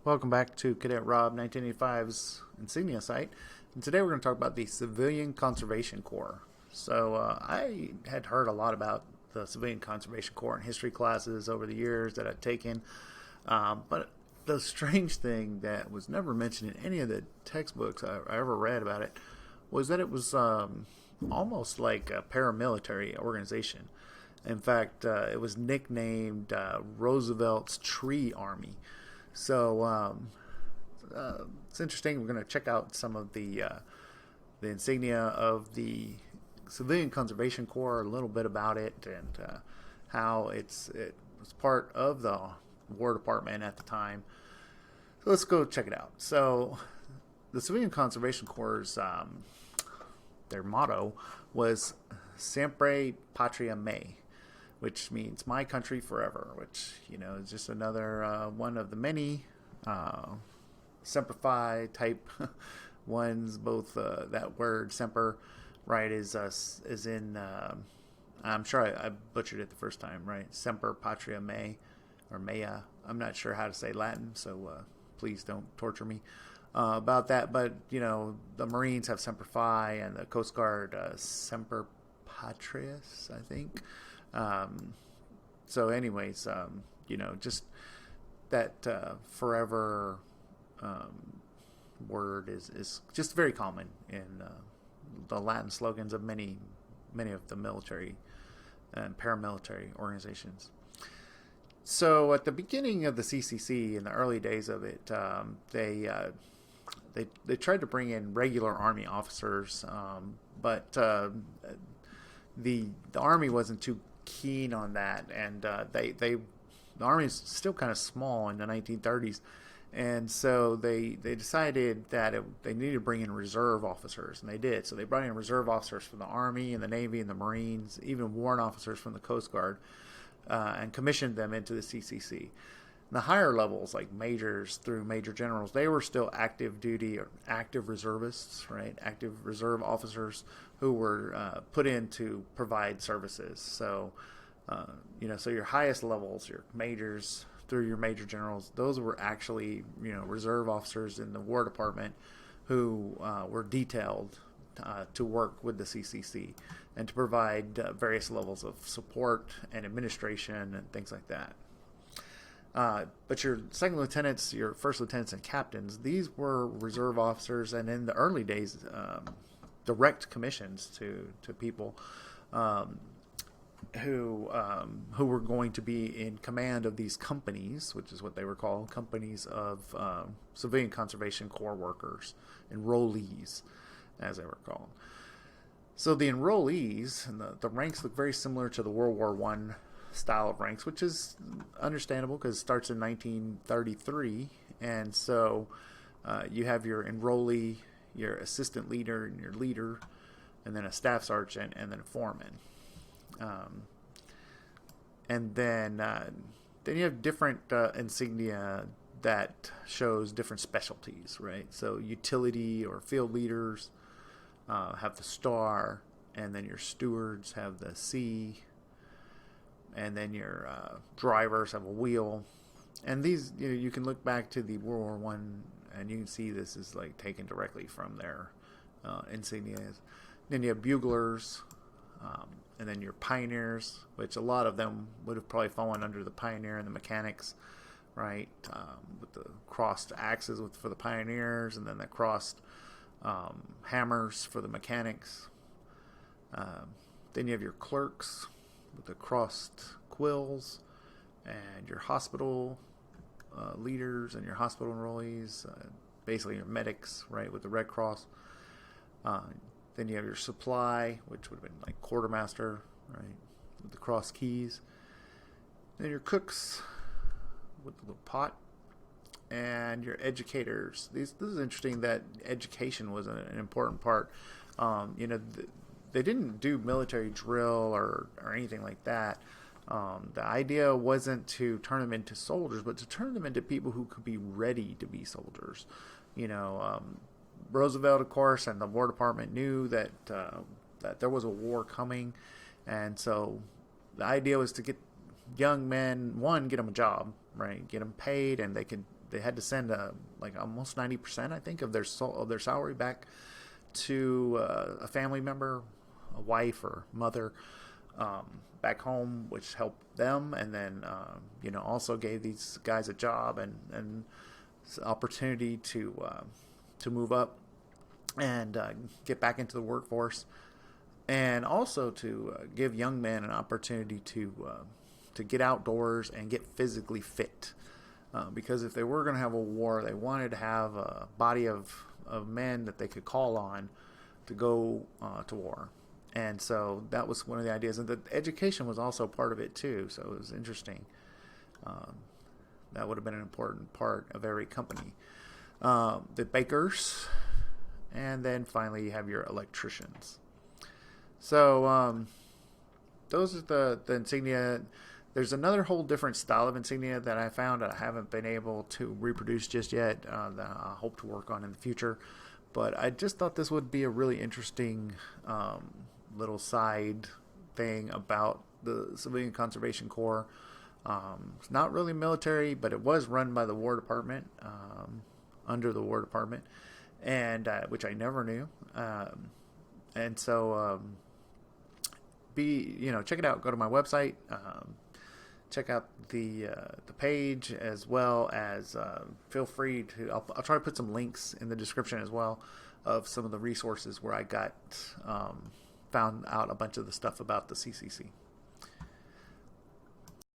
Welcome back to Cadet Rob 1985's Insignia site. And today we're going to talk about the Civilian Conservation Corps. I had heard a lot about the Civilian Conservation Corps in history classes over the years that I'd taken. But the strange thing that was never mentioned in any of the textbooks I ever read about it was that it was almost like a paramilitary organization. In fact, it was nicknamed Roosevelt's Tree Army. So it's interesting. We're going to check out some of the insignia of the Civilian Conservation Corps, a little bit about it, and how it was part of the War Department at the time. So let's go check it out. So the Civilian Conservation Corps' their motto was "Sempre Patria Me," which means "my country forever," which is just another one of the many Semper Fi type ones. Both that word "semper," right, is in. I'm sure I butchered it the first time, right? Semper Patria Me, or Mea. I'm not sure how to say Latin, so please don't torture me about that. But the Marines have Semper Fi, and the Coast Guard Semper Patrius, I think. Just that forever word is just very common in the Latin slogans of many of the military and paramilitary organizations. So at the beginning of the CCC, in the early days of it, they tried to bring in regular Army officers, but the Army wasn't too keen on that, and the Army is still kind of small in the 1930s, and so they decided that they needed to bring in reserve officers, and they did. So they brought in reserve officers from the Army and the Navy and the Marines, even warrant officers from the Coast Guard, and commissioned them into the CCC. The higher levels, like majors through major generals, they were still active duty or active reservists, right? Active reserve officers who were put in to provide services. So your highest levels, your majors through your major generals, those were actually, reserve officers in the War Department who were detailed to work with the CCC and to provide various levels of support and administration and things like that. But your second lieutenants, your first lieutenants, and captains, these were reserve officers, and in the early days, direct commissions to people who were going to be in command of these companies, which is what they were called, companies of Civilian Conservation Corps workers, enrollees, as they were called. So the enrollees and the ranks look very similar to the World War I style of ranks, which is understandable because it starts in 1933, and so you have your enrollee, your assistant leader, and your leader, and then a staff sergeant, and then a foreman. And then you have different insignia that shows different specialties, right? So utility or field leaders have the star, and then your stewards have the C, and then your drivers have a wheel. And these, you can look back to the World War One, and you can see this is like taken directly from their insignias. Then you have buglers, and then your pioneers, which a lot of them would have probably fallen under the pioneer and the mechanics, right? With the crossed axes for the pioneers, and then the crossed hammers for the mechanics. Then you have your clerks with the crossed quills, and your hospital leaders and your hospital enrollees, basically your medics, right, with the Red Cross. Then you have your supply, which would have been like quartermaster, right, with the cross keys. Then your cooks with the little pot, and your educators. This is interesting that education was an important part. They didn't do military drill or anything like that. The idea wasn't to turn them into soldiers, but to turn them into people who could be ready to be soldiers. Roosevelt, of course, and the War Department knew that there was a war coming, and so the idea was to get young men, one, get them a job, right, get them paid, and they could they had to send like almost 90%, I think, of their salary back to a family member, a wife or mother, back home, which helped them, and then also gave these guys a job and opportunity to move up and get back into the workforce, and also to give young men an opportunity to get outdoors and get physically fit. Because if they were going to have a war, they wanted to have a body of men that they could call on to go to war. And so that was one of the ideas. And the education was also part of it too, so it was interesting. That would have been an important part of every company. The bakers, and then finally you have your electricians. So those are the insignia. There's another whole different style of insignia that I found that I haven't been able to reproduce just yet, that I hope to work on in the future. But I just thought this would be a really interesting little side thing about the Civilian Conservation Corps. It's not really military, but it was run by the War Department, under the War Department, and which I never knew. And so check it out. Go to my website. Check out the page, as well as feel free to. I'll try to put some links in the description as well of some of the resources where I found out a bunch of the stuff about the CCC.